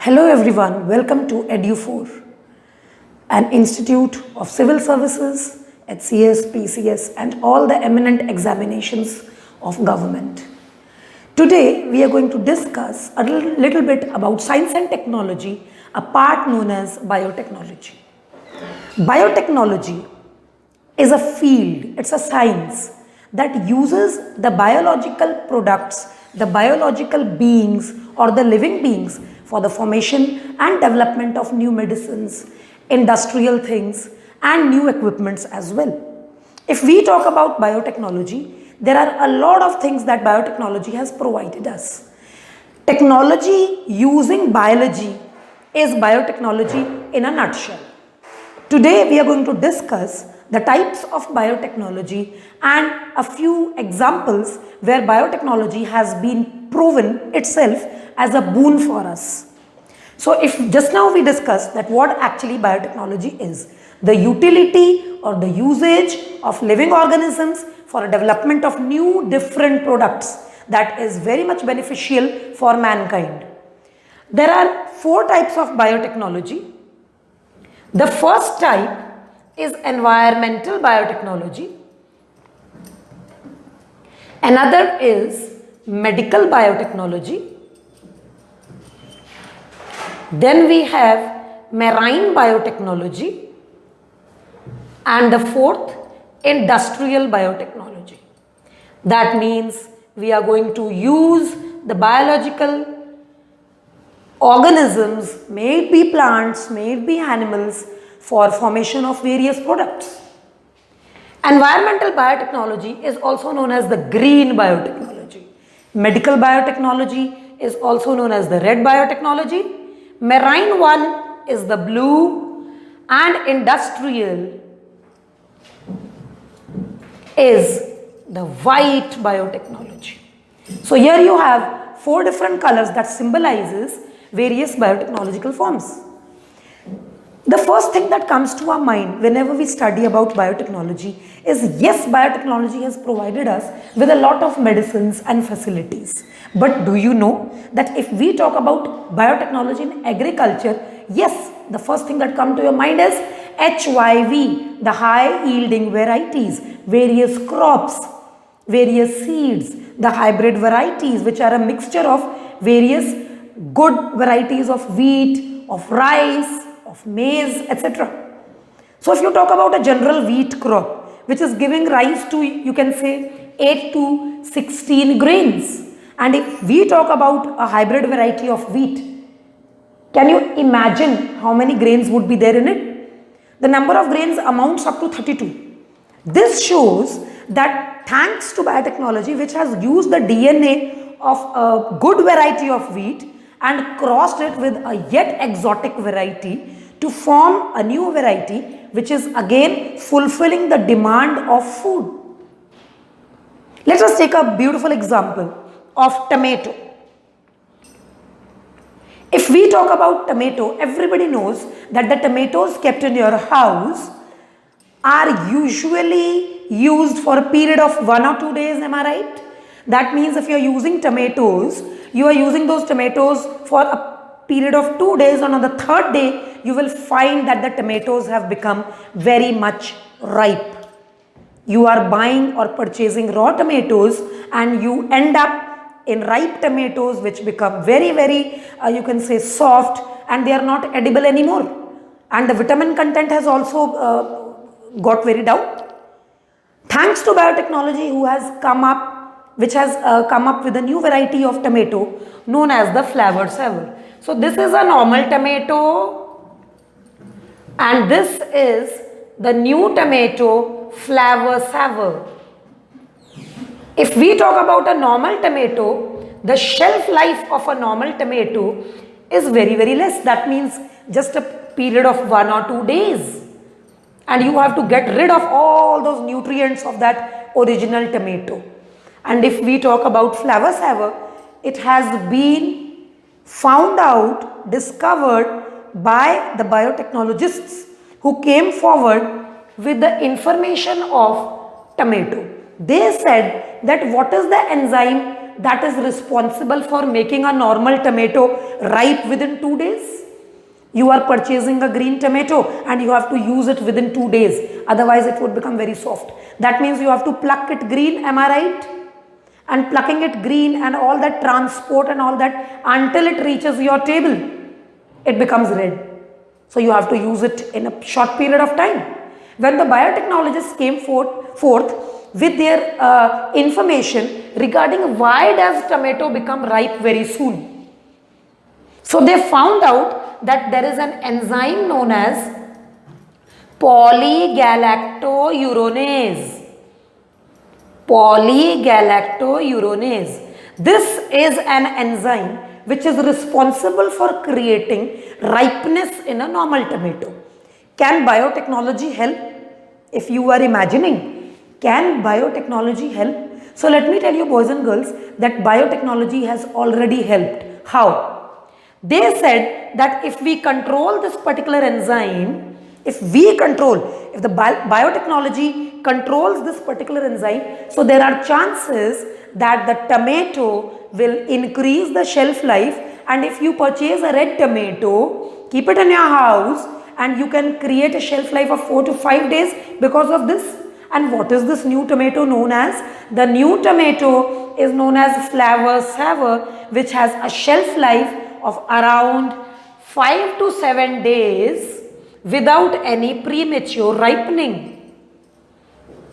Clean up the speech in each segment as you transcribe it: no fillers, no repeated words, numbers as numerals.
Hello everyone, welcome to Edu4, an institute of civil services at CS, PCS and all the eminent examinations of government. Today we are going to discuss a little bit about science and technology, a part known as biotechnology. Biotechnology is a field, it's a science that uses the biological products, the biological beings or the living beings for the formation and development of new medicines, industrial things and new equipments as well. If we talk about biotechnology, there are a lot of things that biotechnology has provided us. Technology using biology is biotechnology in a nutshell. Today we are going to discuss the types of biotechnology and a few examples where biotechnology has been proven itself as a boon for us. So if just now we discussed that what actually biotechnology is, the utility or the usage of living organisms for a development of new different products that is very much beneficial for mankind. There are four types of biotechnology. The first type is environmental biotechnology. Another is medical biotechnology. Then we have marine biotechnology. And the fourth, industrial biotechnology. That means we are going to use the biological organisms, may it be plants, may it be animals, for formation of various products. Environmental biotechnology is also known as the green biotechnology. Medical biotechnology is also known as the red biotechnology. Marine one is the blue and industrial is the white biotechnology. So here you have four different colors that symbolizes various biotechnological forms. The first thing that comes to our mind whenever we study about biotechnology is yes, biotechnology has provided us with a lot of medicines and facilities. But do you know that if we talk about biotechnology in agriculture, yes, the first thing that comes to your mind is HYV, the high yielding varieties, various crops, various seeds, the hybrid varieties which are a mixture of various good varieties of wheat, of rice, of maize, etc. So if you talk about a general wheat crop which is giving rise to, you can say, 8 to 16 grains, and if we talk about a hybrid variety of wheat, can you imagine how many grains would be there in it? The number of grains amounts up to 32. This shows that thanks to biotechnology which has used the DNA of a good variety of wheat and crossed it with a yet exotic variety to form a new variety which is again fulfilling the demand of food. Let us take a beautiful example of tomato. If we talk about tomato, everybody knows that the tomatoes kept in your house are usually used for a period of 1 or 2 days, am I right? That means if you are using tomatoes, you are using those tomatoes for a period of 2 days, and on the third day you will find that the tomatoes have become very much ripe. You are buying or purchasing raw tomatoes and you end up in ripe tomatoes which become very you can say soft, and they are not edible anymore, and the vitamin content has also got very down. Thanks to biotechnology who has come up, which has come up with a new variety of tomato known as the Flavor Saver. So this is a normal tomato and this is the new tomato Flavor Saver. If we talk about a normal tomato, the shelf life of a normal tomato is very less. That means just a period of 1 or 2 days. And you have to get rid of all those nutrients of that original tomato. And if we talk about Flavor Saver, it has been found out, discovered by the biotechnologists who came forward with the information of tomato. They said that what is the enzyme that is responsible for making a normal tomato ripe within 2 days? You are purchasing a green tomato and you have to use it within 2 days. Otherwise, it would become very soft. That means you have to pluck it green, am I right? And plucking it green and all that transport and all that until it reaches your table, it becomes red. So you have to use it in a short period of time. When the biotechnologists came forth with their information regarding why does tomato become ripe very soon. So they found out that there is an enzyme known as polygalactouronase. Polygalactouronase. This is an enzyme which is responsible for creating ripeness in a normal tomato. Can biotechnology help? If you are imagining, can biotechnology help? So let me tell you, boys and girls, that biotechnology has already helped. How? They said that if we control this particular enzyme, if the biotechnology controls this particular enzyme, so there are chances that the tomato will increase the shelf life, and if you purchase a red tomato, keep it in your house and you can create a shelf life of 4 to 5 days because of this. And what is this new tomato known as? The new tomato is known as Flavor Saver, which has a shelf life of around 5 to 7 days without any premature ripening.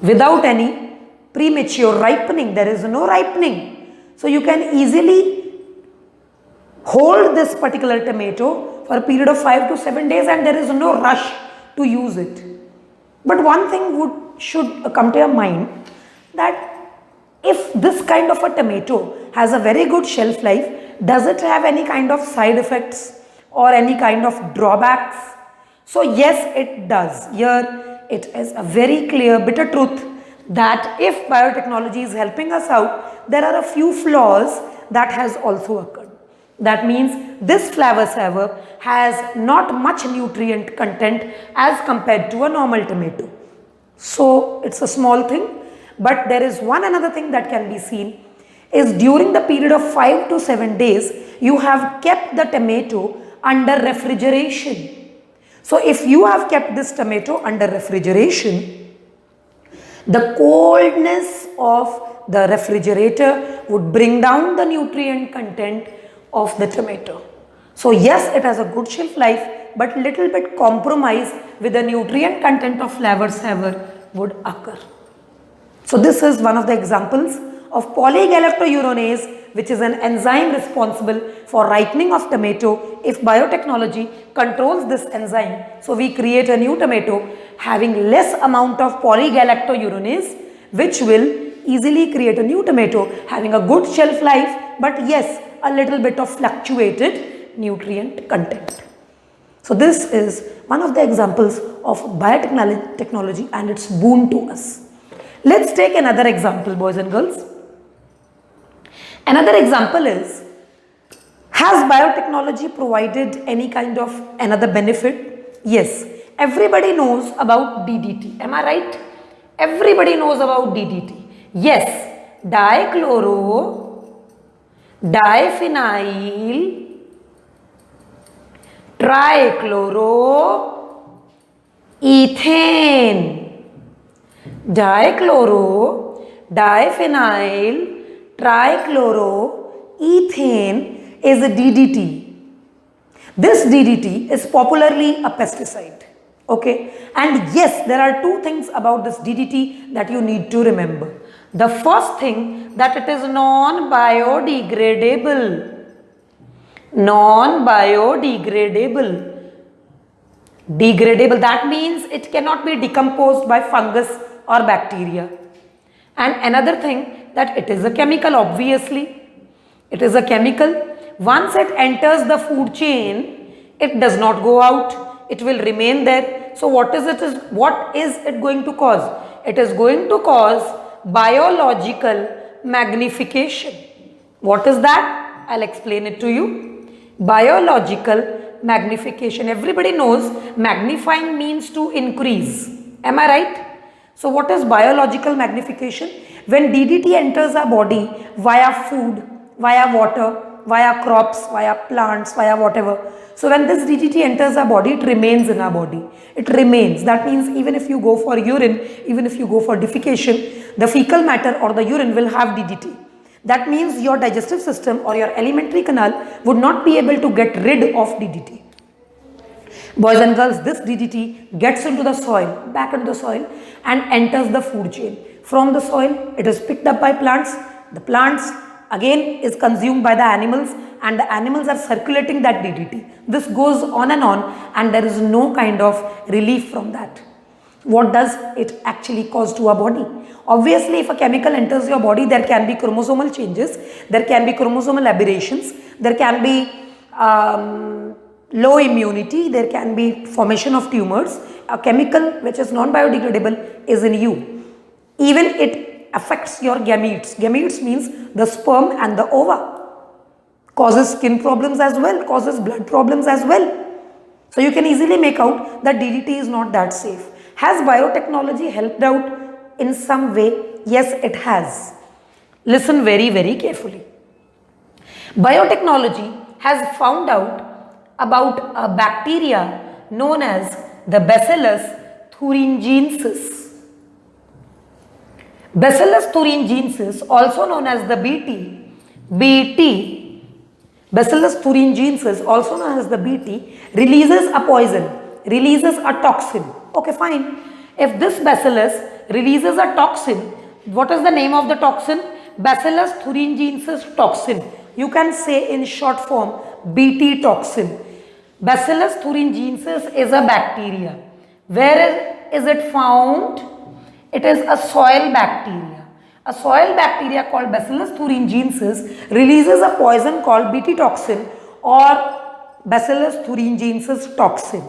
Without any premature ripening, there is no ripening. So you can easily hold this particular tomato for a period of 5 to 7 days and there is no rush to use it. But one thing should come to your mind, that if this kind of a tomato has a very good shelf life, does it have any kind of side effects or any kind of drawbacks? So yes, it does. Here it is a very clear, bitter truth that if biotechnology is helping us out, there are a few flaws that has also occurred. That means this Flavor Saver has not much nutrient content as compared to a normal tomato. So it's a small thing, but there is one another thing that can be seen is during the period of 5 to 7 days, you have kept the tomato under refrigeration. So if you have kept this tomato under refrigeration, the coldness of the refrigerator would bring down the nutrient content of the tomato. So yes, it has a good shelf life, but little bit compromise with the nutrient content of Flavor Saver would occur. So this is one of the examples of polygalactouronase, which is an enzyme responsible for ripening of tomato. If biotechnology controls this enzyme, so we create a new tomato having less amount of polygalactouronase, which will easily create a new tomato having a good shelf life, but yes, a little bit of fluctuated nutrient content. So this is one of the examples of biotechnology and its boon to us. Let's take another example, boys and girls. Another example is, has biotechnology provided any kind of another benefit? Yes, everybody knows about DDT. Am I right? Everybody knows about DDT. Yes, diphenyl trichloroethane. Diphenyl trichloroethane is a DDT. This DDT is popularly a pesticide. Okay, and yes, there are two things about this DDT that you need to remember. The first thing, that it is non-biodegradable. Non-biodegradable. Degradable, that means it cannot be decomposed by fungus or bacteria. And another thing, that it is a chemical, obviously. It is a chemical. Once it enters the food chain, it does not go out. It will remain there. So what is it going to cause? It is going to cause biological magnification. What is that? I'll explain it to you. Biological magnification. Everybody knows magnifying means to increase. Am I right? So what is biological magnification? When DDT enters our body via food, via water, via crops, via plants, via whatever. So when this DDT enters our body, it remains in our body. It remains. That means even if you go for urine, even if you go for defecation, the fecal matter or the urine will have DDT. That means your digestive system or your alimentary canal would not be able to get rid of DDT. Boys and girls, this DDT gets into the soil, back into the soil, and enters the food chain. From the soil, it is picked up by plants. The plants again is consumed by the animals, and the animals are circulating that DDT. This goes on, and there is no kind of relief from that. What does it actually cause to our body? Obviously, if a chemical enters your body, there can be chromosomal changes, there can be chromosomal aberrations, there can be low immunity, there can be formation of tumors. A chemical which is non-biodegradable is in you. Even it affects your gametes. Gametes means the sperm and the ova. Causes skin problems as well, causes blood problems as well. So you can easily make out that DDT is not that safe. Has biotechnology helped out in some way? Yes, it has. Listen very, very carefully. Biotechnology has found out about a bacteria known as the Bacillus thuringiensis. Bacillus thuringiensis, also known as the BT, Bacillus thuringiensis, also known as the BT, releases a poison, releases a toxin. Okay, fine. If this bacillus releases a toxin, what is the name of the toxin? Bacillus thuringiensis toxin. You can say in short form, BT toxin. Bacillus thuringiensis is a bacteria. Where is it found? It is a soil bacteria. A soil bacteria called Bacillus thuringiensis releases a poison called BT toxin or Bacillus thuringiensis toxin.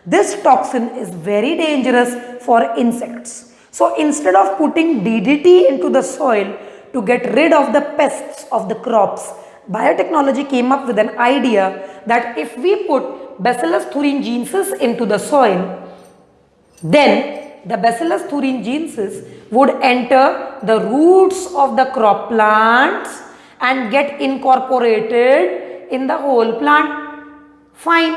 This toxin is very dangerous for insects. So instead of putting DDT into the soil to get rid of the pests of the crops, biotechnology came up with an idea that if we put Bacillus thuringiensis into the soil, then the Bacillus thuringiensis would enter the roots of the crop plants and get incorporated in the whole plant. Fine.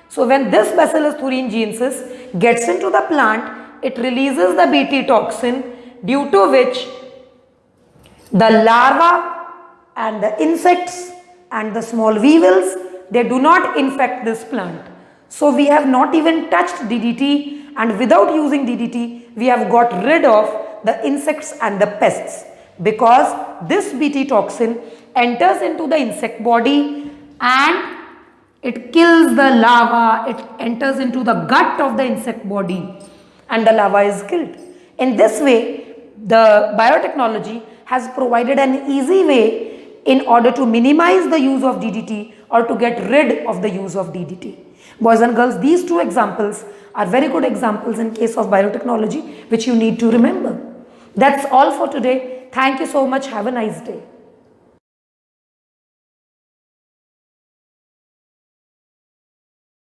So when this Bacillus thuringiensis gets into the plant, it releases the BT toxin, due to which the larva and the insects and the small weevils, they do not infect this plant. So we have not even touched DDT, and without using DDT, we have got rid of the insects and the pests, because this BT toxin enters into the insect body and it kills the larva, it enters into the gut of the insect body and the larva is killed. In this way, the biotechnology has provided an easy way in order to minimize the use of DDT or to get rid of the use of DDT. Boys and girls, these two examples are very good examples in case of biotechnology which you need to remember. That's all for today. Thank you so much. Have a nice day.